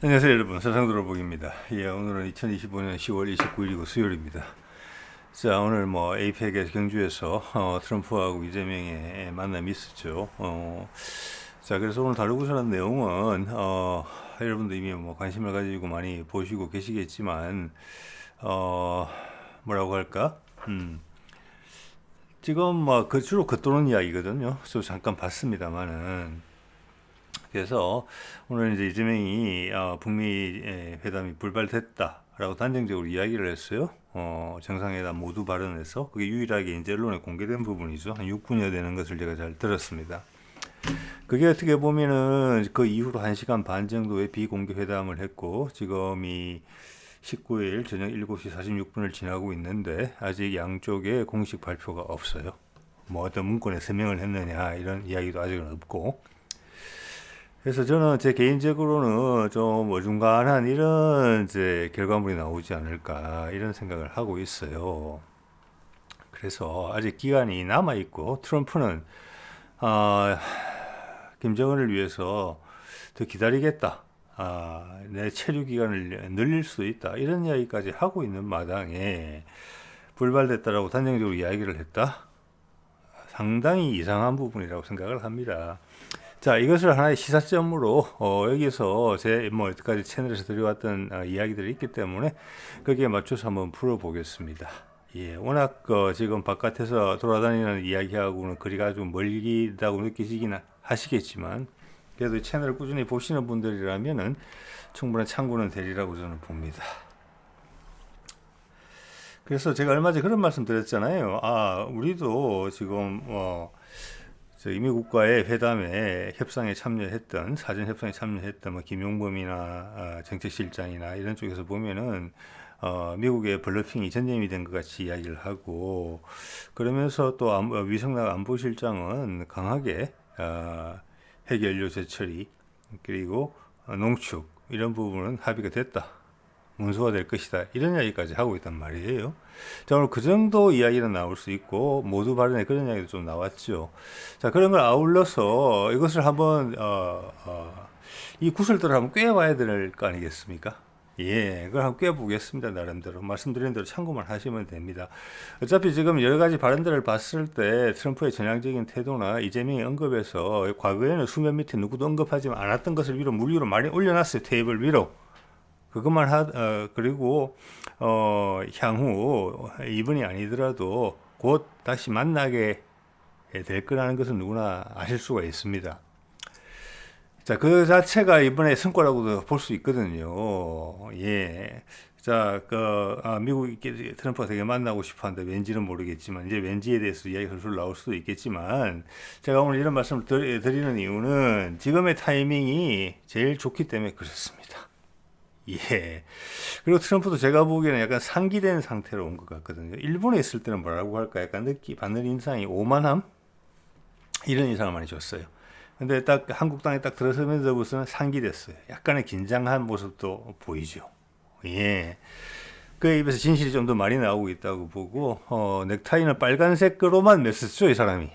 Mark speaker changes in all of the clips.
Speaker 1: 안녕하세요 여러분, 세상돌아보기입니다. 오늘은 2025년 10월 29일이고 수요일입니다. 자, 오늘 에이펙의 경주에서 트럼프하고 이재명의 만남이 있었죠. 자, 그래서 오늘 다루고자 하는 내용은 여러분도 이미 관심을 가지고 많이 보시고 계시겠지만 뭐라고 할까? 지금 주로 겉도는 이야기거든요. 그래서 잠깐 봤습니다만은. 그래서 오늘 이제 이재명이 북미 회담이 불발됐다라고 단정적으로 이야기를 했어요. 정상회담 모두 발언해서 그게 유일하게 이제 언론에 공개된 부분이죠. 한 6분여 되는 것을 제가 잘 들었습니다. 그게 어떻게 보면은 그 이후로 1시간 반 정도의 비공개 회담을 했고 지금이 19일 저녁 7시 46분을 지나고 있는데 아직 양쪽에 공식 발표가 없어요. 어떤 문건에 서명을 했느냐 이런 이야기도 아직은 없고. 그래서 저는 제 개인적으로는 좀 어중간한 이런 이제 결과물이 나오지 않을까 이런 생각을 하고 있어요. 그래서 아직 기간이 남아 있고 트럼프는 김정은을 위해서 더 기다리겠다. 내 체류 기간을 늘릴 수도 있다. 이런 이야기까지 하고 있는 마당에 불발됐다라고 단정적으로 이야기를 했다. 상당히 이상한 부분이라고 생각을 합니다. 자, 이것을 하나의 시사점으로 여기서 제 여태까지 채널에서 드려왔던 이야기들이 있기 때문에 거기에 맞춰서 한번 풀어보겠습니다. 워낙 지금 바깥에서 돌아다니는 이야기하고는 거리가 좀 멀기다고 느끼시긴 하시겠지만 그래도 채널을 꾸준히 보시는 분들이라면은 충분한 참고는 되리라고 저는 봅니다. 그래서 제가 얼마 전에 그런 말씀 드렸잖아요. 우리도 지금 이미 국가의 회담에 협상에 참여했던 사전 협상에 참여했던 김용범이나 정책실장이나 이런 쪽에서 보면은 미국의 블러핑이 전념이 된 것 같이 이야기를 하고 그러면서 또 위성락 안보실장은 강하게 핵연료 재처리 그리고 농축 이런 부분은 합의가 됐다. 문서화될 것이다. 이런 이야기까지 하고 있단 말이에요. 자, 오늘 그 정도 이야기는 나올 수 있고 모두 발언에 그런 이야기도 좀 나왔죠. 자, 그런 걸 아울러서 이것을 한번 이 구슬들을 한번 꿰봐야 될 거 아니겠습니까? 그걸 한번 꿰보겠습니다. 나름대로 말씀드린 대로 참고만 하시면 됩니다. 어차피 지금 여러 가지 발언들을 봤을 때 트럼프의 전향적인 태도나 이재명이 언급해서 과거에는 수면 밑에 누구도 언급하지 않았던 것을 위로 물 위로 많이 올려놨어요. 테이블 위로. 그것만 그리고 향후 이번이 아니더라도 곧 다시 만나게 될 거라는 것은 누구나 아실 수가 있습니다. 자, 그 자체가 이번에 성과라고도 볼 수 있거든요. 자, 미국 트럼프가 되게 만나고 싶어 하는데 왠지는 모르겠지만, 이제 왠지에 대해서 이야기가 줄 나올 수도 있겠지만, 제가 오늘 이런 말씀을 드리는 이유는 지금의 타이밍이 제일 좋기 때문에 그렇습니다. 그리고 트럼프도 제가 보기에는 약간 상기된 상태로 온 것 같거든요. 일본에 있을 때는 뭐라고 할까? 약간 받는 인상이 오만함? 이런 인상을 많이 줬어요. 근데 딱 한국 땅에 딱 들어서면서부터는 상기됐어요. 약간의 긴장한 모습도 보이죠. 그 입에서 진실이 좀 더 많이 나오고 있다고 보고, 넥타이는 빨간색으로만 맸었죠, 이 사람이.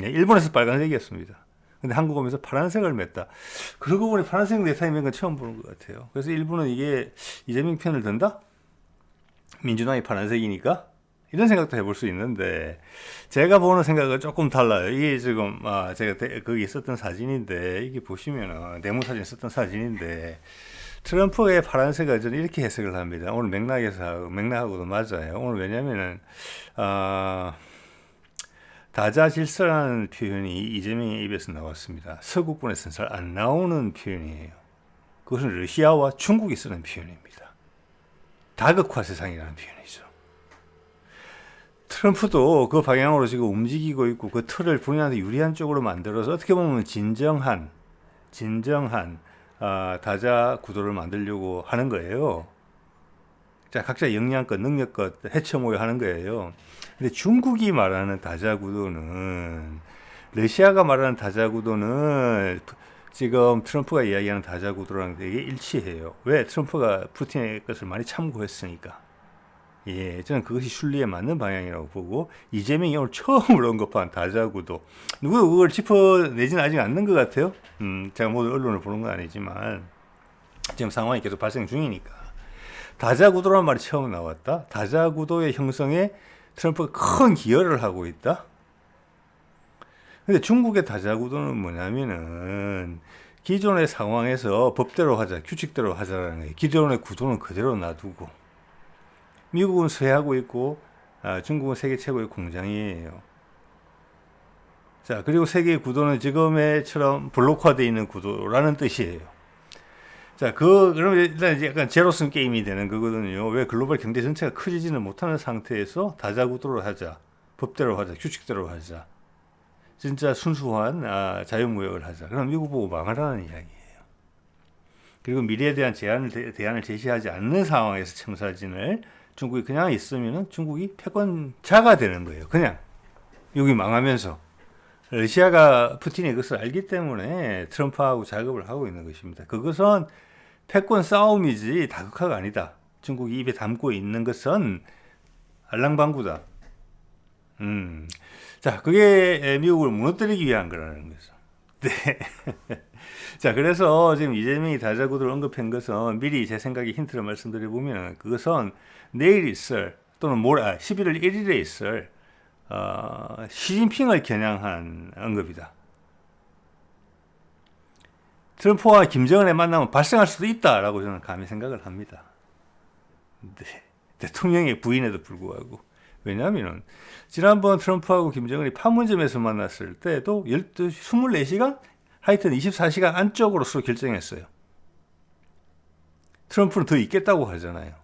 Speaker 1: 일본에서 빨간색이었습니다. 근데 한국 오면서 파란색을 맸다. 그러고 보니 파란색 넥타이 맨 건 처음 보는 것 같아요. 그래서 일본은 이게 이재명 편을 든다? 민주당이 파란색이니까? 이런 생각도 해볼 수 있는데 제가 보는 생각은 조금 달라요. 이게 지금 제가 거기 썼던 사진인데 이게 보시면은 네모 사진 썼던 사진인데 트럼프의 파란색을 저는 이렇게 해석을 합니다. 오늘 맥락하고도 맞아요. 오늘 왜냐면은 다자질서라는 표현이 이재명의 입에서 나왔습니다. 서구권에서는 잘 안 나오는 표현이에요. 그것은 러시아와 중국이 쓰는 표현입니다. 다극화 세상이라는 표현이죠. 트럼프도 그 방향으로 지금 움직이고 있고 그 틀을 본인한테 유리한 쪽으로 만들어서 어떻게 보면 진정한 다자 구도를 만들려고 하는 거예요. 자, 각자 역량껏 능력껏 헤쳐모여 하는 거예요. 근데 중국이 말하는 다자 구도는 러시아가 말하는 다자 구도는 지금 트럼프가 이야기하는 다자 구도랑 되게 일치해요. 왜? 트럼프가 푸틴의 것을 많이 참고했으니까. 저는 그것이 순리에 맞는 방향이라고 보고 이재명이 오늘 처음으로 언급한 다자 구도 누구 그걸 짚어내지는 아직 않는 것 같아요. 제가 모든 언론을 보는 건 아니지만 지금 상황이 계속 발생 중이니까. 다자구도라는 말이 처음 나왔다. 다자구도의 형성에 트럼프가 큰 기여를 하고 있다. 근데 중국의 다자구도는 뭐냐면은 기존의 상황에서 법대로 하자, 규칙대로 하자라는 거예요. 기존의 구도는 그대로 놔두고. 미국은 쇠하고 있고 중국은 세계 최고의 공장이에요. 자, 그리고 세계의 구도는 지금의처럼 블록화되어 있는 구도라는 뜻이에요. 자, 그러면 일단 이제 약간 제로섬 게임이 되는 거거든요. 왜 글로벌 경제 전체가 커지지는 못하는 상태에서 다자구도로 하자, 법대로 하자, 규칙대로 하자. 진짜 순수한 자유무역을 하자. 그럼 미국 보고 망하라는 이야기예요. 그리고 미래에 대한 대안을 제시하지 않는 상황에서 청사진을 중국이 그냥 있으면은 중국이 패권자가 되는 거예요. 그냥 미국이 망하면서. 러시아가 푸틴이 그것을 알기 때문에 트럼프하고 작업을 하고 있는 것입니다. 그것은 패권 싸움이지 다극화가 아니다. 중국이 입에 담고 있는 것은 알랑방구다. 자, 그게 미국을 무너뜨리기 위한 거라는 거죠. 네. 자, 그래서 지금 이재명이 다자구도를 언급한 것은 미리 제 생각에 힌트를 말씀드려보면 그것은 내일 있을 또는 11월 1일에 있을 시진핑을 겨냥한 언급이다. 트럼프와 김정은의 만남은 발생할 수도 있다라고 저는 감히 생각을 합니다. 네. 대통령의 부인에도 불구하고. 왜냐하면 지난번 트럼프하고 김정은이 판문점에서 만났을 때도 24시간 하여튼 24시간 안쪽으로 서로 결정했어요. 트럼프는 더 있겠다고 하잖아요.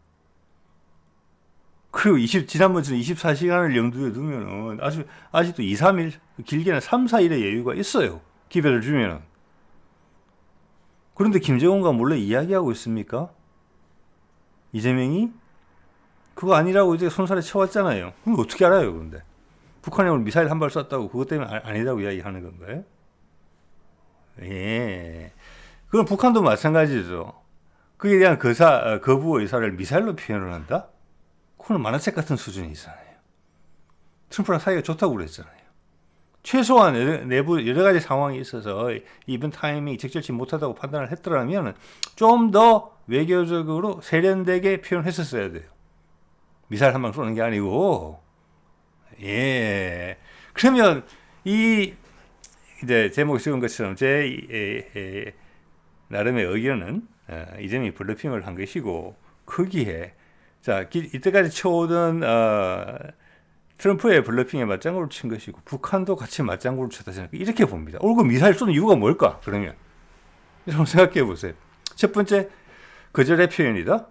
Speaker 1: 그리고 지난번처럼 24시간을 염두에 두면은 아직도 2, 3일, 길게는 3, 4일의 여유가 있어요. 기회를 주면은. 그런데 김정은과 몰래 이야기하고 있습니까? 이재명이? 그거 아니라고 이제 손살에 쳐왔잖아요. 그럼 어떻게 알아요, 그런데? 북한이 오늘 미사일 한 발 쐈다고 그것 때문에 아니라고 이야기하는 건가요? 예. 그럼 북한도 마찬가지죠. 그에 대한 거부 의사를 미사일로 표현을 한다? 그건 만화책 같은 수준이잖아요. 트럼프랑 사이가 좋다고 그랬잖아요. 최소한 내부 여러 가지 상황이 있어서 이번 타이밍이 적절치 못하다고 판단을 했더라면 좀 더 외교적으로 세련되게 표현했었어야 돼요. 미사일 한 방 쏘는 게 아니고. 예. 그러면 이제 제목 적은 것처럼 제 나름의 의견은 이재명이 블러핑을 한 것이고 거기에 자 이때까지 쳐오던 트럼프의 블러핑에 맞장구를 친 것이고 북한도 같이 맞장구를 쳤다 저는 이렇게 봅니다. 그 미사일 쏘는 이유가 뭘까? 그러면 여러분 생각해 보세요. 첫 번째 거절의 표현이다.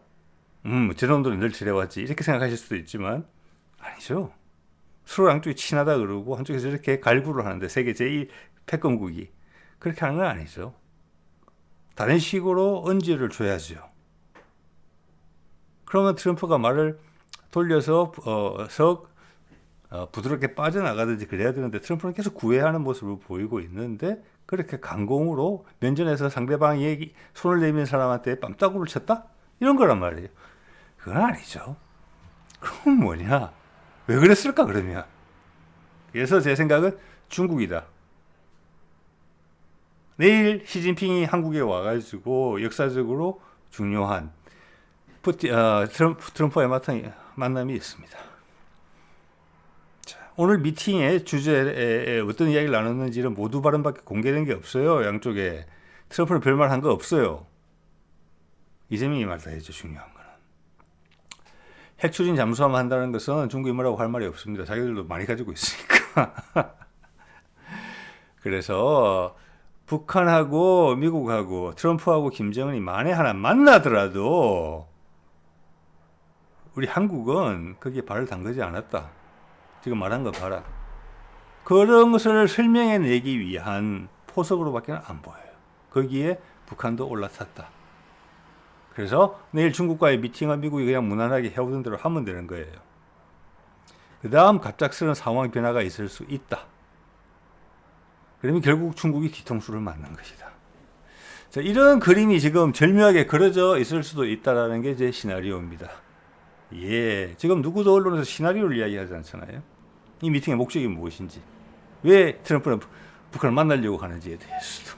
Speaker 1: 저놈들은 늘 저래왔지 이렇게 생각하실 수도 있지만 아니죠. 서로 양쪽이 친하다 그러고 한쪽에서 이렇게 갈구를 하는데 세계 제1 패권국이 그렇게 하는 건 아니죠. 다른 식으로 언지를 줘야죠. 그러면 트럼프가 말을 돌려서 부드럽게 빠져나가든지 그래야 되는데 트럼프는 계속 구애하는 모습을 보이고 있는데 그렇게 강공으로 면전에서 상대방이 손을 내민 사람한테 뺨따구를 쳤다? 이런 거란 말이에요. 그건 아니죠. 그럼 뭐냐? 왜 그랬을까 그러면? 그래서 제 생각은 중국이다. 내일 시진핑이 한국에 와가지고 역사적으로 중요한 트럼프와의 만남이 있습니다. 자, 오늘 미팅의 주제에 어떤 이야기를 나눴는지는 모두 발언밖에 공개된 게 없어요. 양쪽에. 트럼프는 별말 한 거 없어요. 이재명이 말 다 했죠. 중요한 거는. 핵 추진 잠수함 한다는 것은 중국이 뭐라고 할 말이 없습니다. 자기들도 많이 가지고 있으니까. 그래서 북한하고 미국하고 트럼프하고 김정은이 만에 하나 만나더라도 우리 한국은 거기에 발을 담그지 않았다. 지금 말한 거 봐라. 그런 것을 설명해내기 위한 포석으로밖에 안 보여요. 거기에 북한도 올라탔다. 그래서 내일 중국과의 미팅은 미국이 그냥 무난하게 해오던 대로 하면 되는 거예요. 그 다음 갑작스러운 상황 변화가 있을 수 있다. 그러면 결국 중국이 뒤통수를 맞는 것이다. 자, 이런 그림이 지금 절묘하게 그려져 있을 수도 있다는 게 제 시나리오입니다. 예, 지금 누구도 언론에서 시나리오를 이야기하지 않잖아요. 이 미팅의 목적이 무엇인지, 왜 트럼프는 북한을 만나려고 하는지에 대해서도.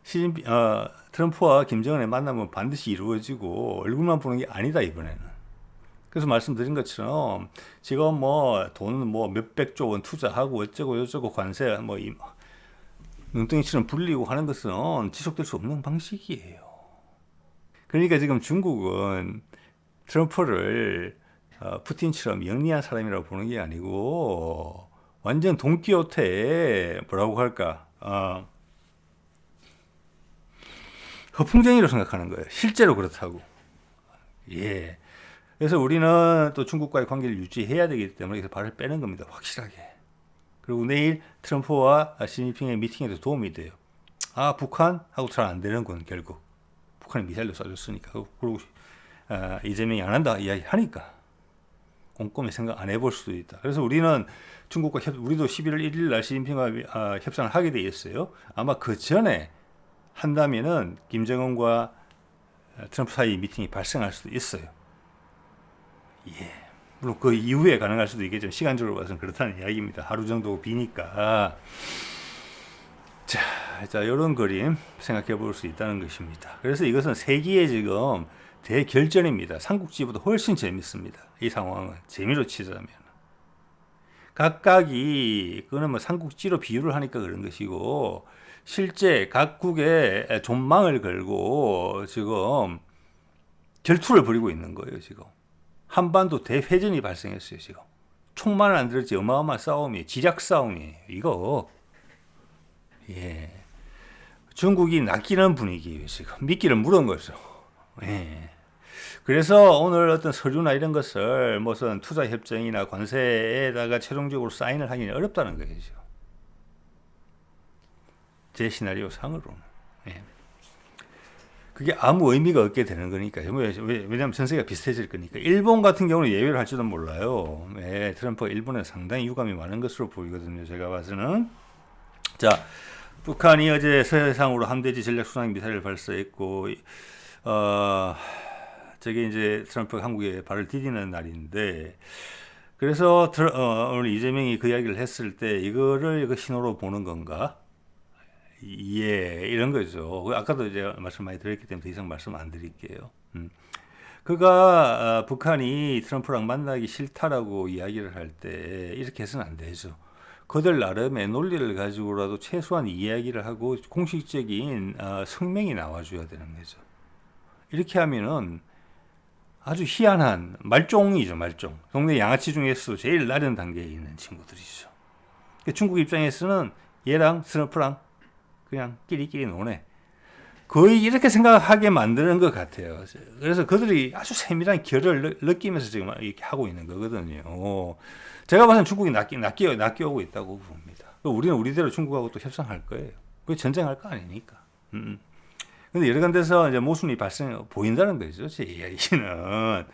Speaker 1: 트럼프와 김정은의 만남은 반드시 이루어지고 얼굴만 보는 게 아니다 이번에는. 그래서 말씀드린 것처럼 지금 뭐 돈은 뭐 몇백 조 원 투자하고 어쩌고 저쩌고 관세 뭐 눈덩이처럼 불리고 하는 것은 지속될 수 없는 방식이에요. 그러니까 지금 중국은 트럼프를 푸틴처럼 영리한 사람이라고 보는 게 아니고 완전 돈키호테의 뭐라고 할까 허풍쟁이로 생각하는 거예요. 실제로 그렇다고. 예. 그래서 우리는 또 중국과의 관계를 유지해야 되기 때문에 그래서 발을 빼는 겁니다. 확실하게. 그리고 내일 트럼프와 시진핑의 미팅에도 도움이 돼요. 아, 북한하고 잘 안 되는군, 결국. 북한이 미사일도 쏴줬으니까. 그리고 이재명이 안 한다 이야기하니까 꼼꼼히 생각 안 해볼 수도 있다. 그래서 우리는 중국과 우리도 11월 1일 날 시진핑과 협상을 하게 돼 있어요. 아마 그 전에 한다면은 김정은과 트럼프 사이 미팅이 발생할 수도 있어요. 예. 물론 그 이후에 가능할 수도 있겠지만 시간적으로 봐서는 그렇다는 이야기입니다. 하루 정도 비니까. 자, 이런 그림 생각해 볼 수 있다는 것입니다. 그래서 이것은 세기의 지금 대결전입니다. 삼국지보다 훨씬 재밌습니다. 이 상황은 재미로 치자면 각각이 그거는 뭐 삼국지로 비유를 하니까 그런 것이고 실제 각국의 존망을 걸고 지금 결투를 벌이고 있는 거예요. 지금 한반도 대회전이 발생했어요. 지금 총만은 안 들었지 어마어마한 싸움이에요. 지략 싸움이에요. 이거 예. 중국이 낚이는 분위기예요. 지금 미끼를 물은 거죠. 예. 그래서 오늘 어떤 서류나 이런 것을 무슨 투자 협정이나 관세에다가 최종적으로 사인을 하기는 어렵다는 거예요. 지금. 제 시나리오 상으로는. 예. 그게 아무 의미가 없게 되는 거니까. 왜냐하면 전세가 비슷해질 거니까. 일본 같은 경우는 예외를 할지도 몰라요. 예, 트럼프가 일본에 상당히 유감이 많은 것으로 보이거든요. 제가 봐서는. 자, 북한이 어제 서해상으로 함대지 전략 순항 미사일을 발사했고, 저게 이제 트럼프가 한국에 발을 디디는 날인데, 그래서 오늘 이재명이 그 이야기를 했을 때 이거를 이거 신호로 보는 건가? 예, 이런 거죠. 아까도 이제 말씀 많이 드렸기 때문에 더 이상 말씀 안 드릴게요. 그가 북한이 트럼프랑 만나기 싫다라고 이야기를 할 때 이렇게 해서는 안 되죠. 그들 나름의 논리를 가지고라도 최소한 이야기를 하고 공식적인 성명이 나와줘야 되는 거죠. 이렇게 하면은 아주 희한한 말종이죠, 말종. 동네 양아치 중에서도 제일 낮은 단계에 있는 친구들이죠. 중국 입장에서는 얘랑 트럼프랑 그냥 끼리끼리 노네. 거의 이렇게 생각하게 만드는 것 같아요. 그래서 그들이 아주 세밀한 결을 느끼면서 지금 이렇게 하고 있는 거거든요. 제가 봐서는 중국이 낚여오고 있다고 봅니다. 우리는 우리대로 중국하고 또 협상할 거예요. 그 전쟁할 거 아니니까. 근데 여러 군데서 이제 모순이 보인다는 거죠. 제 이야기는.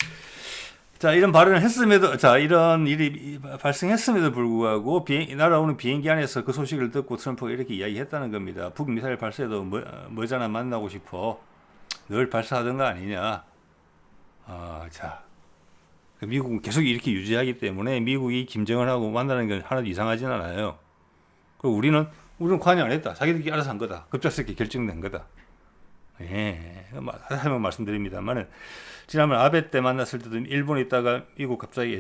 Speaker 1: 자, 이런 발언을 했음에도, 이런 일이 발생했음에도 불구하고 날아오는 비행기 안에서 그 소식을 듣고 트럼프가 이렇게 이야기했다는 겁니다. 북미사일 발사에도 머자나 만나고 싶어. 늘 발사하던 거 아니냐. 미국은 계속 이렇게 유지하기 때문에 미국이 김정은하고 만나는 건 하나도 이상하진 않아요. 그리고 우리는 관여 안 했다. 자기들끼리 알아서 한 거다. 급작스럽게 결정된 거다. 예, 한번 말씀드립니다만은 지난번 아베 때 만났을 때도 일본에 있다가 미국 갑자기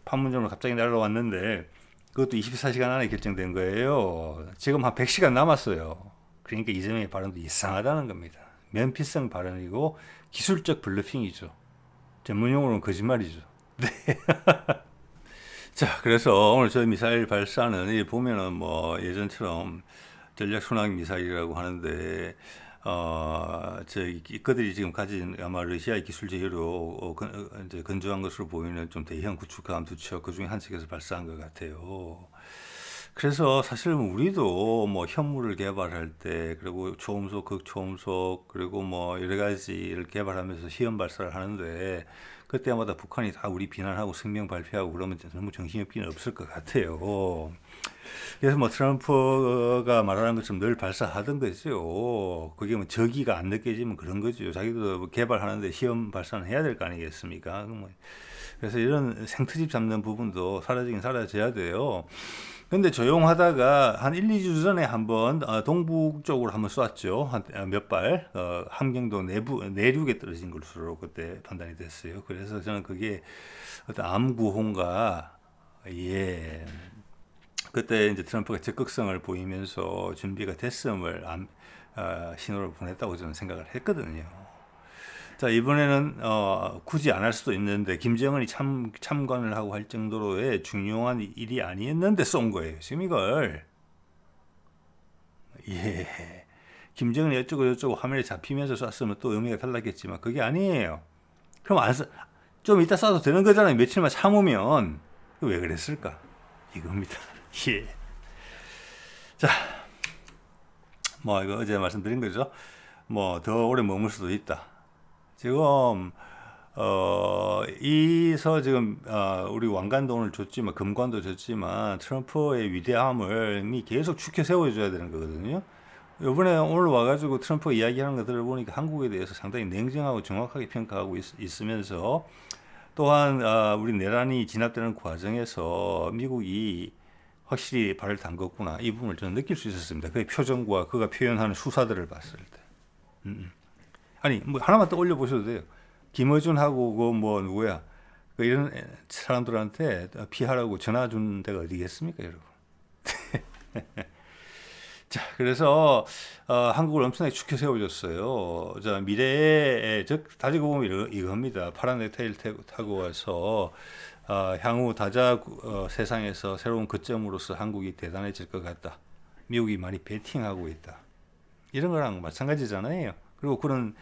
Speaker 1: 판문점으로 갑자기 날아왔는데 그것도 24시간 안에 결정된 거예요. 지금 한 100시간 남았어요. 그러니까 이재명의 발언도 이상하다는 겁니다. 면피성 발언이고 기술적 블러핑이죠. 전문용어로는 거짓말이죠. 네. 자, 그래서 오늘 저 미사일 발사는 보면은 뭐 예전처럼 전략 순항 미사일이라고 하는데 그들이 지금 가진 아마 러시아의 기술 제휴로 이제 건조한 것으로 보이는 좀 대형 구축함 두 척, 그 중에 한 척에서 발사한 것 같아요. 그래서 사실 우리도 뭐 현물을 개발할 때, 그리고 초음속, 극초음속, 그리고 뭐 여러 가지를 개발하면서 시험 발사를 하는데, 그때마다 북한이 다 우리 비난하고 성명 발표하고 그러면 너무 정신없기는 없을 것 같아요. 그래서 뭐 트럼프가 말하는 것처럼 늘 발사하던 거죠. 그게 뭐 저기가 안 느껴지면 그런 거죠. 자기도 뭐 개발하는데 시험 발사는 해야 될 거 아니겠습니까? 그래서 이런 생트집 잡는 부분도 사라지긴 사라져야 돼요. 근데 조용하다가 한 1, 2주 전에 한번 동북 쪽으로 한번 쐈죠. 한 몇 발. 함경도 내륙에 떨어진 것으로 그때 판단이 됐어요. 그래서 저는 그게 어떤 암구호인가, 예. 그때 이제 트럼프가 적극성을 보이면서 준비가 됐음을 신호를 보냈다고 저는 생각을 했거든요. 자, 이번에는 굳이 안 할 수도 있는데 김정은이 참관을 하고 할 정도로의 중요한 일이 아니었는데 쏜 거예요. 지금 이걸. 예. 김정은이 어쩌고 저쩌고 화면에 잡히면서 쐈으면 또 의미가 달랐겠지만 그게 아니에요. 그럼 좀 이따 쏴도 되는 거잖아요. 며칠만 참으면. 왜 그랬을까? 이겁니다. 예. 자, 뭐 이거 어제 말씀드린 거죠. 뭐 더 오래 머물 수도 있다. 지금 지금 우리 왕관도 오늘 줬지만 금관도 줬지만 트럼프의 위대함을 계속 추켜 세워줘야 되는 거거든요. 이번에 오늘 와가지고 트럼프가 이야기하는 거 들어보니까 한국에 대해서 상당히 냉정하고 정확하게 평가하고 있으면서 또한 우리 내란이 진압되는 과정에서 미국이 확실히 발을 담궜구나 이 부분을 저는 느낄 수 있었습니다. 그의 표정과 그가 표현하는 수사들을 봤을 때. 아니 뭐 하나만 더 올려보셔도 돼요. 김어준하고 그 뭐 누구야 이런 사람들한테 피하라고 전화 준 데가 어디겠습니까, 여러분? 자, 그래서 한국을 엄청나게 추켜 세워줬어요. 자, 미래에 다지고 보면 이겁니다. 파란 넥타이를 타고 와서 향후 세상에서 새로운 거점으로서 한국이 대단해질 것 같다. 미국이 많이 베팅하고 있다. 이런 거랑 마찬가지잖아요. 그리고 그런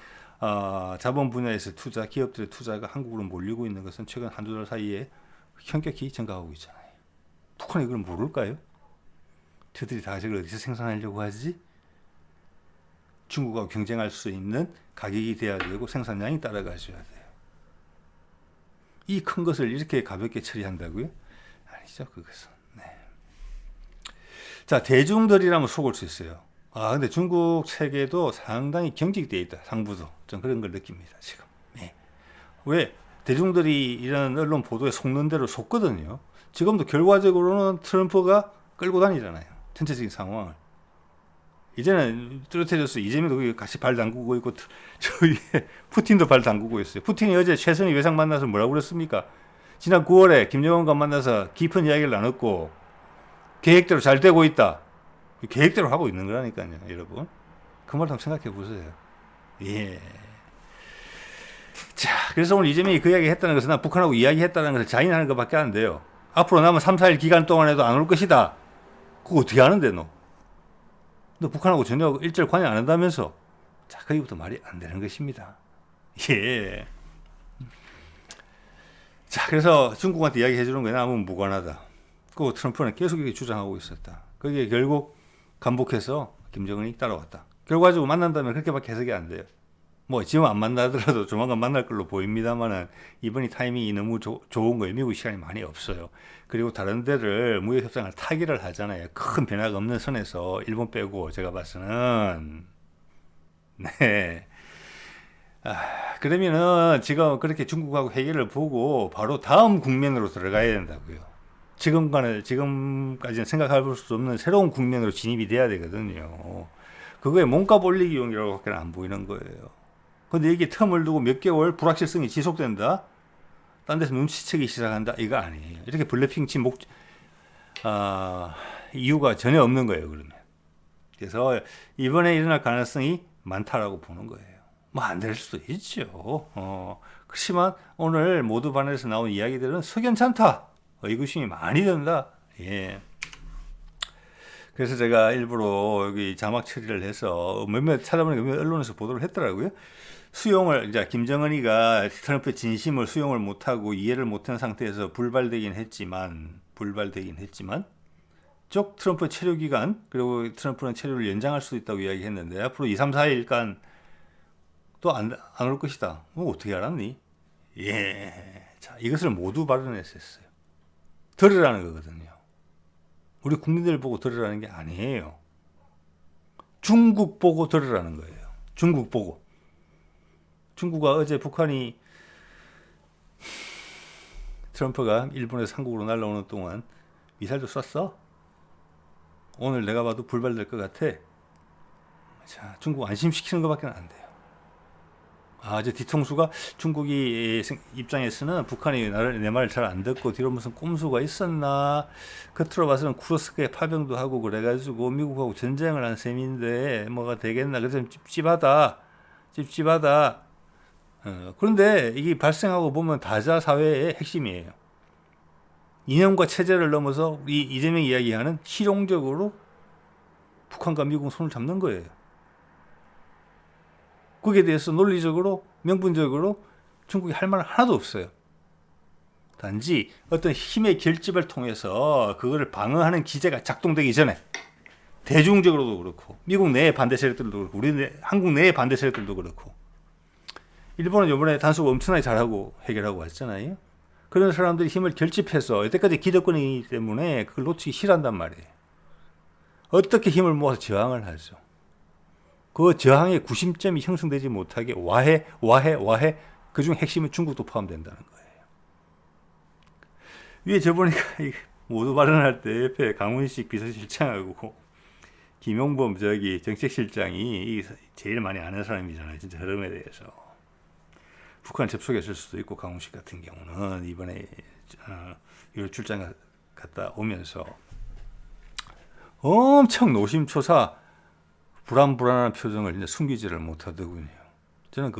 Speaker 1: 자본 분야에서 기업들의 투자가 한국으로 몰리고 있는 것은 최근 한두 달 사이에 현격히 증가하고 있잖아요. 북한이 그걸 모를까요? 저들이 다 저걸 어디서 생산하려고 하지? 중국하고 경쟁할 수 있는 가격이 돼야 되고 생산량이 따라가셔야 돼요. 이 큰 것을 이렇게 가볍게 처리한다고요? 아니죠, 그것은. 네. 자, 대중들이라면 속을 수 있어요. 근데 중국 체계도 상당히 경직되어 있다. 상부도. 좀 그런 걸 느낍니다, 지금. 네. 왜? 대중들이 이런 언론 보도에 속는 대로 속거든요. 지금도 결과적으로는 트럼프가 끌고 다니잖아요. 전체적인 상황을. 이제는 뚜렷해졌어요. 이재명도 같이 발 담그고 있고, 푸틴도 발 담그고 있어요. 푸틴이 어제 최선희 외상 만나서 뭐라고 그랬습니까? 지난 9월에 김정은과 만나서 깊은 이야기를 나눴고, 계획대로 잘 되고 있다. 계획대로 하고 있는 거라니까요, 여러분. 그 말 한번 생각해 보세요. 예. 자, 그래서 오늘 이재명이 그 이야기 했다는 것은 북한하고 이야기했다는 것을 자인하는 것밖에 안 돼요. 앞으로 남은 3, 4일 기간 동안에도 안 올 것이다. 그거 어떻게 하는데, 너 북한하고 전혀 일절 관여 안 한다면서. 자, 거기부터 말이 안 되는 것입니다. 예. 자, 그래서 중국한테 이야기해 주는 거에 남은 무관하다. 그 트럼프는 계속 이렇게 주장하고 있었다. 그게 결국 간복해서 김정은이 따라왔다. 결과적으로 만난다면 그렇게밖에 해석이 안 돼요. 뭐 지금 안 만나더라도 조만간 만날 걸로 보입니다만은 이번이 타이밍이 너무 좋은 거예요. 미국 시간이 많이 없어요. 그리고 다른 데를 무역 협상을 타기를 하잖아요. 큰 변화가 없는 선에서 일본 빼고 제가 봐서는 네. 그러면은 지금 그렇게 중국하고 해결을 보고 바로 다음 국면으로 들어가야 된다고요. 지금까지는 생각할 수 없는 새로운 국면으로 진입이 돼야 되거든요. 그거에 몸값 올리기용이라고밖에 안 보이는 거예요. 근데 이게 텀을 두고 몇 개월 불확실성이 지속된다? 딴 데서 눈치채기 시작한다? 이거 아니에요. 이렇게 블랙핑치 이유가 전혀 없는 거예요, 그러면. 그래서 이번에 일어날 가능성이 많다라고 보는 거예요. 뭐 안 될 수도 있죠. 그렇지만 오늘 모두 반에서 나온 이야기들은 석연찮다. 의구심이 많이 든다. 예. 그래서 제가 일부러 여기 자막 처리를 해서 몇몇 찾아보니까 몇몇 언론에서 보도를 했더라고요. 이제 김정은이가 트럼프의 진심을 수용을 못하고 이해를 못한 상태에서 불발되긴 했지만 쪽 트럼프의 체류 기간 그리고 트럼프는 체류를 연장할 수도 있다고 이야기했는데 앞으로 2, 3, 4일간 또 안 올 것이다. 어떻게 알았니? 예. 자, 이것을 모두 발언했었어요. 들으라는 거거든요. 우리 국민들 보고 들으라는 게 아니에요. 중국 보고 들으라는 거예요. 중국 보고. 중국과 어제 북한이 트럼프가 일본에서 한국으로 날아오는 동안 미사일도 쐈어? 오늘 내가 봐도 불발될 것 같아. 자, 중국 안심시키는 것밖에 안 돼요. 이제 뒤통수가 중국이 입장에서는 북한이 내 말을 잘 안 듣고 뒤로 무슨 꼼수가 있었나, 겉으로 봐서는 쿠르스크에 파병도 하고 그래가지고 미국하고 전쟁을 한 셈인데 뭐가 되겠나, 그래서 찝찝하다. 그런데 이게 발생하고 보면 다자 사회의 핵심이에요. 이념과 체제를 넘어서 우리 이재명이 이야기하는 실용적으로 북한과 미국은 손을 잡는 거예요. 거기에 대해서 논리적으로 명분적으로 중국이 할 말은 하나도 없어요. 단지 어떤 힘의 결집을 통해서 그거를 방어하는 기제가 작동되기 전에 대중적으로도 그렇고 미국 내의 반대 세력들도 그렇고 한국 내의 반대 세력들도 그렇고, 일본은 이번에 단속 엄청나게 잘하고 해결하고 왔잖아요. 그런 사람들이 힘을 결집해서 여태까지 기득권이기 때문에 그걸 놓치기 싫어한단 말이에요. 어떻게 힘을 모아서 저항을 하죠. 그 저항의 구심점이 형성되지 못하게 와해. 그중 핵심은 중국도 포함된다는 거예요. 위에 저보니까 모두 발언할 때 옆에 강훈식 비서실장하고 김용범 정책실장이 제일 많이 아는 사람이잖아요. 진짜 흐름에 대해서. 북한 접촉했을 수도 있고, 강훈식 같은 경우는 이번에 유럽 출장 갔다 오면서 엄청 노심초사 불안한 표정을 이제 숨기지를 못하더군요. 저는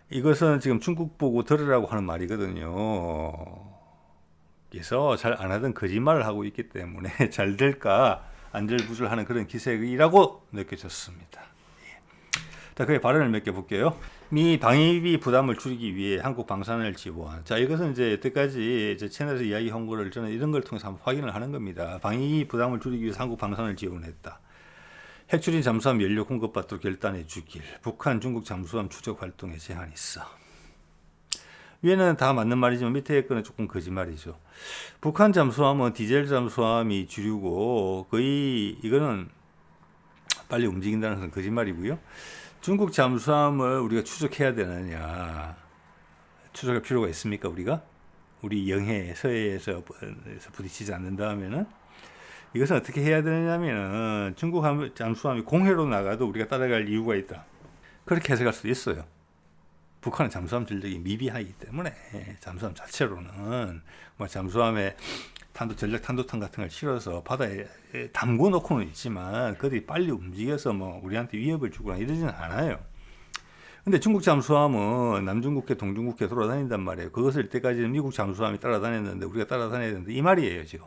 Speaker 1: 이것은 지금 중국 보고 들으라고 하는 말이거든요. 그래서 잘 안 하던 거짓말을 하고 있기 때문에 잘 될까 안절부절하는 그런 기색이라고 느껴졌습니다. 자, 그의 발언을 몇 개 볼게요. 미 방위비 부담을 줄이기 위해 한국 방산을 지원. 자, 이것은 이제 여태까지 이제 채널에서 이야기한 거를 저는 이런 걸 통해서 한번 확인을 하는 겁니다. 방위비 부담을 줄이기 위해서 한국 방산을 지원했다. 핵추진 잠수함 연료 공급받도록 결단해 주길. 북한, 중국 잠수함 추적 활동에 제한이 있어. 위에는 다 맞는 말이지만 밑에 거는 조금 거짓말이죠. 북한 잠수함은 디젤 잠수함이 주류고 거의 이거는 빨리 움직인다는 것은 거짓말이고요. 중국 잠수함을 우리가 추적해야 되느냐, 추적할 필요가 있습니까? 우리 영해 서해에서 부딪히지 않는다 하면은 이것은 어떻게 해야 되냐면은 중국 잠수함이 공해로 나가도 우리가 따라갈 이유가 있다, 그렇게 해석할 수도 있어요. 북한은 잠수함 전력이 미비하기 때문에 잠수함 자체로는 뭐 잠수함에 전략 탄도탄 같은 걸 실어서 바다에 담궈 놓고는 있지만 그들이 빨리 움직여서 뭐 우리한테 위협을 주거나 이러지는 않아요. 근데 중국 잠수함은 남중국해, 동중국해 돌아다닌단 말이에요. 그것을 이때까지는 미국 잠수함이 따라다녔는데 우리가 따라다녀야 되는데 이 말이에요, 지금.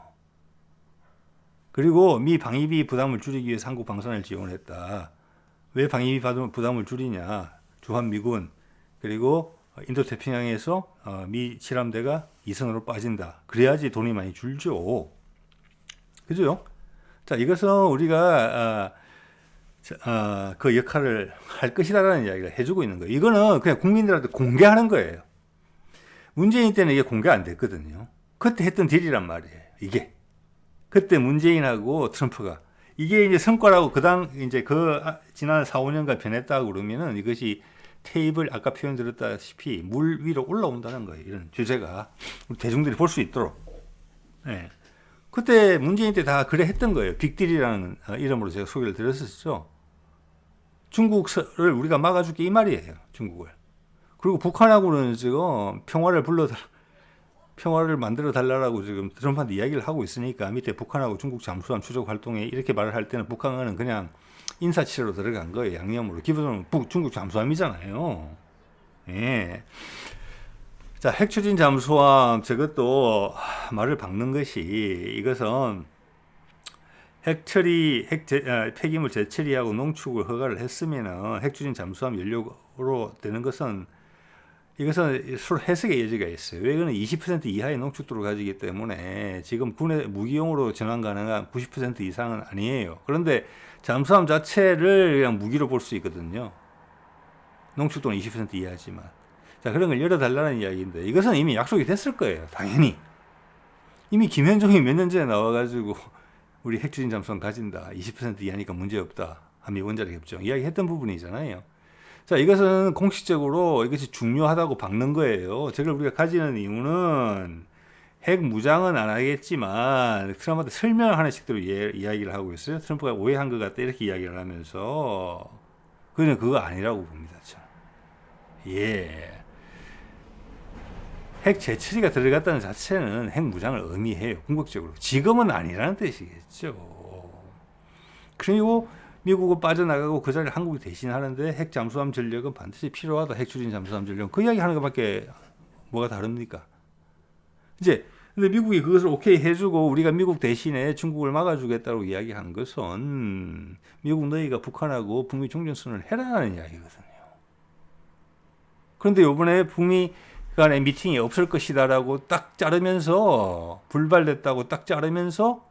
Speaker 1: 그리고 미 방위비 부담을 줄이기 위해서 한국 방산을 지원했다. 왜 방위비 부담을 줄이냐? 주한미군 그리고 인도태평양에서 미 칠함대가 이선으로 빠진다. 그래야지 돈이 많이 줄죠. 그죠? 자, 이것은 우리가 그 역할을 할 것이다라는 이야기를 해주고 있는 거예요. 이거는 그냥 국민들한테 공개하는 거예요. 문재인 때는 이게 공개 안 됐거든요. 그때 했던 딜이란 말이에요. 이게. 그때 문재인하고 트럼프가. 이게 이제 성과라고 지난 4, 5년간 변했다고 그러면은 이것이 테이블, 아까 표현 드렸다시피 물 위로 올라온다는 거예요. 이런 주제가 우리 대중들이 볼 수 있도록. 네. 그때 문재인 때 다 그래 했던 거예요. 빅딜이라는 이름으로 제가 소개를 드렸었죠. 중국을 우리가 막아줄게 이 말이에요. 중국을. 그리고 북한하고는 지금 평화를 만들어 달라고 지금 트럼프한테 이야기를 하고 있으니까 밑에 북한하고 중국 잠수함 추적 활동에 이렇게 말을 할 때는 북한은 그냥 인사치레로 들어간 거예요. 양념으로. 기본적으로 중국 잠수함이잖아요. 예. 자, 핵추진 잠수함 저것도 말을 박는 것이, 이것은 폐기물 재처리하고 농축을 허가를 했으면은 핵추진 잠수함 연료로 되는 것은 이것은 서로 해석의 여지가 있어요. 왜? 이거는 20% 이하의 농축도를 가지기 때문에 지금 군의 무기용으로 전환 가능한 90% 이상은 아니에요. 그런데 잠수함 자체를 그냥 무기로 볼 수 있거든요. 농축도는 20% 이하지만. 자, 그런 걸 열어달라는 이야기인데 이것은 이미 약속이 됐을 거예요. 당연히. 이미 김현종이 몇 년 전에 나와가지고 우리 핵추진 잠수함 가진다. 20% 이하니까 문제없다. 한미 원자력 협정 이야기했던 부분이잖아요. 자, 이것은 공식적으로 이것이 중요하다고 박는 거예요. 저걸 우리가 가지는 이유는 핵 무장은 안 하겠지만 트럼프한테 설명하는 식대로 이야기를 하고 있어요. 트럼프가 오해한 것 같다 이렇게 이야기를 하면서 그는 그거 아니라고 봅니다. 저는. 예. 핵 재처리가 들어갔다는 자체는 핵 무장을 의미해요. 궁극적으로. 지금은 아니라는 뜻이겠죠. 그리고 미국은 빠져나가고 그 자리를 한국이 대신하는데 핵 잠수함 전력은 반드시 필요하다. 핵 추진 잠수함 전력. 그 이야기 하는 것밖에 뭐가 다릅니까? 이제 근데 미국이 그것을 오케이 해주고 우리가 미국 대신에 중국을 막아주겠다고 이야기한 것은 미국 너희가 북한하고 북미 종전선언을 해라는 이야기거든요. 그런데 이번에 북미 간의 미팅이 없을 것이다라고 딱 자르면서 불발됐다고 딱 자르면서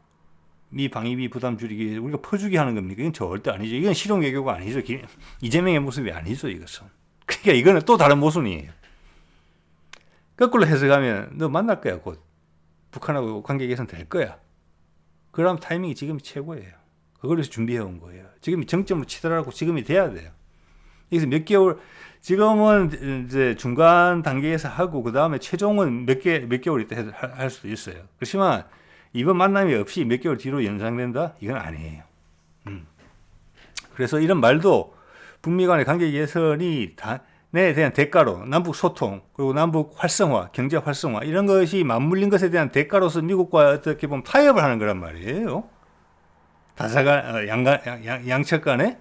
Speaker 1: 미 방위비 부담 줄이기 우리가 퍼주기 하는 겁니까? 이건 절대 아니죠. 이건 실용 외교가 아니죠. 이재명의 모습이 아니죠. 이것은. 그러니까 이거는 또 다른 모순이에요. 거꾸로 해석하면 너 만날 거야 곧. 북한하고 관계 개선 될 거야. 그럼 타이밍이 지금이 최고예요. 그걸 위해서 준비해온 거예요. 지금이 정점으로 치더라고 지금이 돼야 돼요. 여기서 몇 개월 지금은 이제 중간 단계에서 하고 그 다음에 최종은 몇 개월 있다 할 수도 있어요. 그렇지만 이번 만남이 없이 몇 개월 뒤로 연장된다? 이건 아니에요. 그래서 이런 말도 북미 간의 관계 개선이 에 대한 대가로 남북 소통 그리고 남북 활성화, 경제 활성화 이런 것이 맞물린 것에 대한 대가로서 미국과 어떻게 보면 타협을 하는 거란 말이에요. 다사간 양측 간에.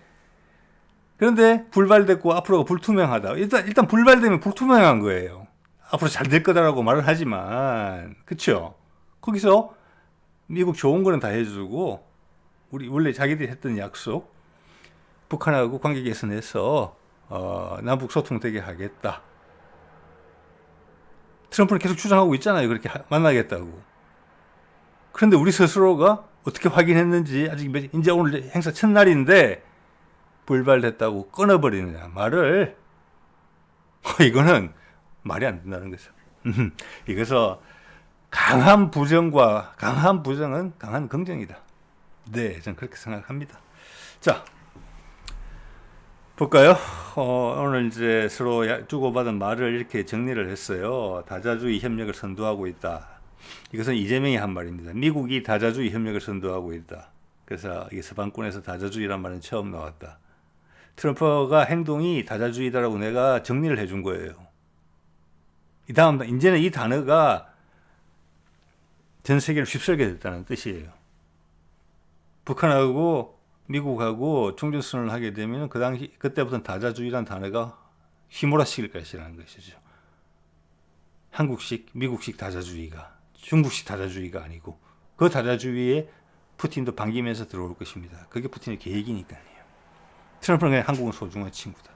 Speaker 1: 그런데 불발됐고 앞으로가 불투명하다. 일단 불발되면 불투명한 거예요. 앞으로 잘 될 거다라고 말을 하지만 그렇죠. 거기서 미국 좋은 거는 다 해주고 우리 원래 자기들이 했던 약속 북한하고 관계 개선해서 남북 소통 되게 하겠다. 트럼프는 계속 주장하고 있잖아요. 그렇게 만나겠다고. 그런데 우리 스스로가 어떻게 확인했는지 아직 이제 오늘 행사 첫날인데 불발됐다고 끊어버리느냐 말을 이거는 말이 안 된다는 거죠. 이것은 강한 부정은 강한 긍정이다. 네, 저는 그렇게 생각합니다. 자, 볼까요? 오늘 이제 서로 주고받은 말을 이렇게 정리를 했어요. 다자주의 협력을 선도하고 있다. 이것은 이재명이 한 말입니다. 미국이 다자주의 협력을 선도하고 있다. 그래서 이게 서방권에서 다자주의란 말은 처음 나왔다. 트럼프가 행동이 다자주의다라고 내가 정리를 해준 거예요. 이제는 이 단어가 전 세계를 휩쓸게 됐다는 뜻이에요. 북한하고 미국하고 종전선언을 하게 되면 그때부터는 다자주의라는 단어가 휘몰아치길 것이라는 것이죠. 한국식, 미국식 다자주의가 중국식 다자주의가 아니고 그 다자주의에 푸틴도 반기면서 들어올 것입니다. 그게 푸틴의 계획이니까요. 트럼프는 그냥 한국은 소중한 친구다.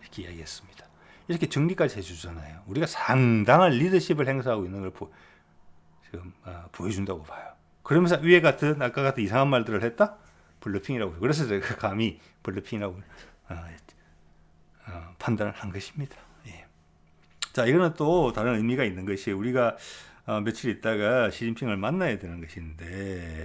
Speaker 1: 이렇게 이야기했습니다. 이렇게 정리까지 해주잖아요. 우리가 상당한 리더십을 행사하고 있는 걸 지금 보여준다고 봐요. 그러면서 아까 같은 이상한 말들을 했다? 블러핑이라고 해요. 그래서 제가 감히 블러핑이라고 판단을 한 것입니다. 예. 자, 이거는 또 다른 의미가 있는 것이 우리가 며칠 있다가 시진핑을 만나야 되는 것인데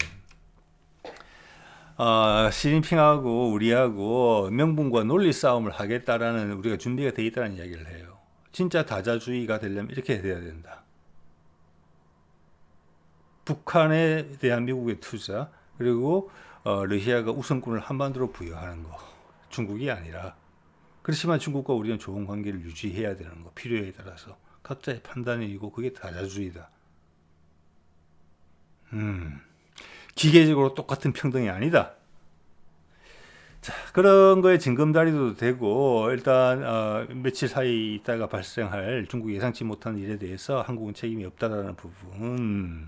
Speaker 1: 시진핑하고 우리하고 명분과 논리 싸움을 하겠다라는 우리가 준비가 되어 있다는 이야기를 해요. 진짜 다자주의가 되려면 이렇게 돼야 된다. 북한에 대한 미국의 투자 그리고 러시아가 우선권을 한반도로 부여하는 거 중국이 아니라 그렇지만 중국과 우리는 좋은 관계를 유지해야 되는 거 필요에 따라서 각자의 판단이고 그게 다자주의다. 기계적으로 똑같은 평등이 아니다. 자, 그런 거에 징검다리도 되고 일단 며칠 사이 있다가 발생할 중국 예상치 못한 일에 대해서 한국은 책임이 없다라는 부분에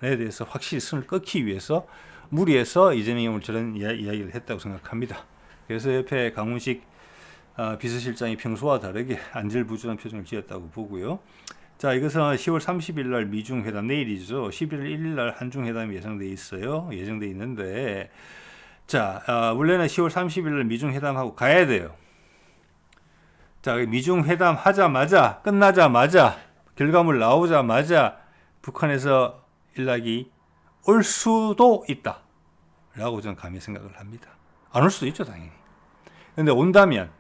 Speaker 1: 대해서 확실히 선을 끊기 위해서 무리해서 이재명이 오늘 저런 이야기를 했다고 생각합니다. 그래서 옆에 강훈식 비서실장이 평소와 다르게 안절부절한 표정을 지었다고 보고요. 자, 이것은 10월 30일 날 미중회담 내일이죠. 11월 1일 날 한중회담이 예정돼 있어요. 예정돼 있는데 자, 원래는 10월 30일 날 미중회담하고 가야 돼요. 자, 미중 회담 하자마자 끝나자마자 결과물 나오자마자 북한에서 연락이 올 수도 있다 라고 저는 감히 생각을 합니다. 안 올 수도 있죠, 당연히. 근데 온다면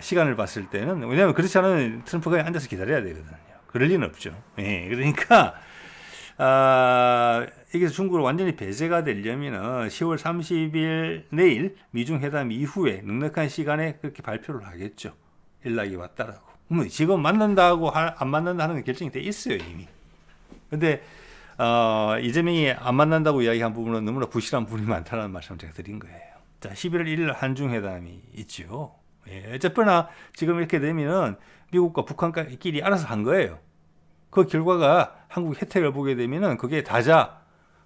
Speaker 1: 시간을 봤을 때는, 왜냐하면 그렇지 않으면 트럼프가 그냥 앉아서 기다려야 되거든요. 그럴 리는 없죠. 예, 그러니까 이게 중국으로 완전히 배제가 되려면은 10월 30일 내일 미중 회담 이후에 넉넉한 시간에 그렇게 발표를 하겠죠. 연락이 왔다라고. 지금 만난다고 안 만난다는 건 결정이 돼 있어요, 이미. 근데 이재명이 안 만난다고 이야기한 부분은 너무나 부실한 부분이 많다는 말씀을 제가 드린 거예요. 자, 11월 1일 한중회담이 있죠. 예, 어쨌거나 지금 이렇게 되면은 미국과 북한끼리 알아서 한 거예요. 그 결과가 한국 혜택을 보게 되면은 그게 다자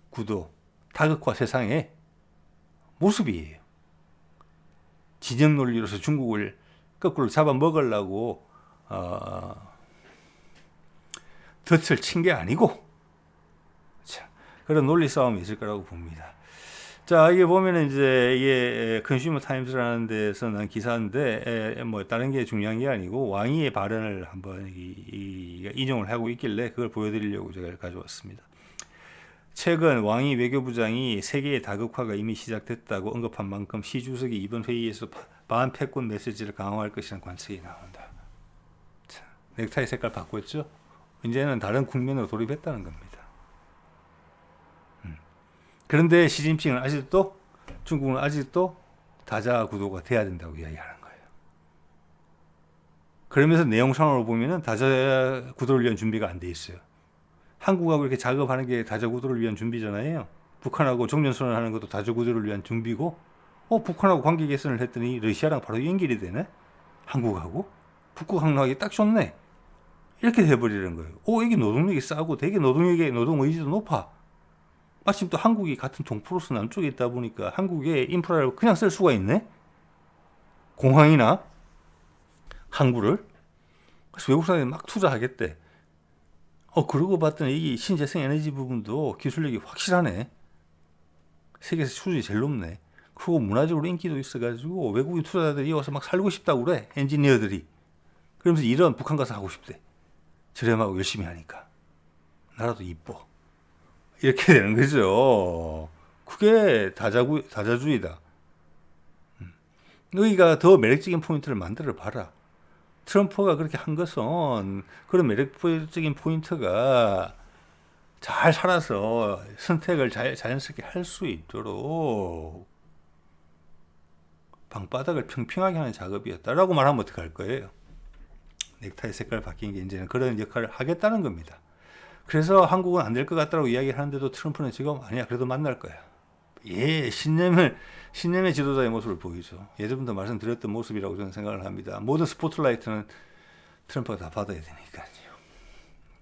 Speaker 1: 구도, 다극화 세상의 모습이에요. 진영 논리로서 중국을 거꾸로 잡아먹으려고 덫을 친 게 아니고, 자, 그런 논리 싸움이 있을 거라고 봅니다. 자, 이게 보면은 이제 이게 컨슈머 타임스라는 데서 난 기사인데, 뭐 다른 게 중요한 게 아니고 왕이의 발언을 한번 인용을 하고 있길래 그걸 보여드리려고 제가 가져왔습니다. 최근 왕이 외교부장이 세계의 다극화가 이미 시작됐다고 언급한 만큼 시 주석이 이번 회의에서 반패권 메시지를 강화할 것이라는 관측이 나온다. 자, 넥타이 색깔 바꿨죠? 이제는 다른 국면으로 돌입했다는 겁니다. 그런데 시진핑은 아직도, 중국은 아직도 다자 구도가 돼야 된다고 이야기하는 거예요. 그러면서 내용상으로 보면은 다자 구도를 위한 준비가 안 돼 있어요. 한국하고 이렇게 작업하는 게 다자 구도를 위한 준비잖아요. 북한하고 종전선언을 하는 것도 다자 구도를 위한 준비고, 북한하고 관계 개선을 했더니 러시아랑 바로 연결이 되네? 한국하고? 북극 항로하기 딱 좋네? 이렇게 돼버리는 거예요. 이게 노동력이 싸고 되게 노동 의지도 높아. 마침 또 한국이 같은 동포로서 남쪽에 있다 보니까 한국의 인프라를 그냥 쓸 수가 있네? 공항이나 항구를. 그래서 외국 사람들이 막 투자하겠대. 그러고 봤더니 이 신재생 에너지 부분도 기술력이 확실하네. 세계에서 수준이 제일 높네. 그리고 문화적으로 인기도 있어가지고 외국인 투자자들이 와서 막 살고 싶다고 그래. 엔지니어들이. 그러면서 일은 북한 가서 하고 싶대. 저렴하고 열심히 하니까. 나라도 이뻐. 이렇게 되는 거죠. 그게 다자주의다. 여기가 더 매력적인 포인트를 만들어 봐라. 트럼프가 그렇게 한 것은 그런 매력적인 포인트가 잘 살아서 선택을 자연스럽게 할 수 있도록 방바닥을 평평하게 하는 작업이었다라고 말하면 어떡할 거예요? 넥타이 색깔 바뀐 게 이제는 그런 역할을 하겠다는 겁니다. 그래서 한국은 안 될 것 같다고 이야기를 하는데도 트럼프는 지금 아니야, 그래도 만날 거야. 예, 신념의 지도자의 모습을 보이죠. 예전부터 말씀드렸던 모습이라고 저는 생각을 합니다. 모든 스포트라이트는 트럼프가 다 받아야 되니까요.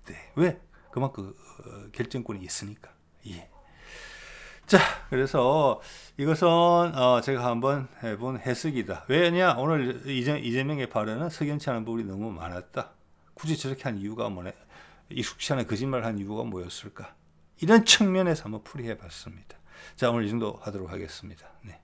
Speaker 1: 네, 왜? 그만큼 결정권이 있으니까. 예. 자, 그래서 이것은 제가 한번 해본 해석이다. 왜냐? 오늘 이재명의 발언은 석연치 않은 부분이 너무 많았다. 굳이 저렇게 한 이유가 뭐네? 익숙치 않은 거짓말을 한 이유가 뭐였을까? 이런 측면에서 한번 풀이해 봤습니다. 자, 오늘 이 정도 하도록 하겠습니다. 네.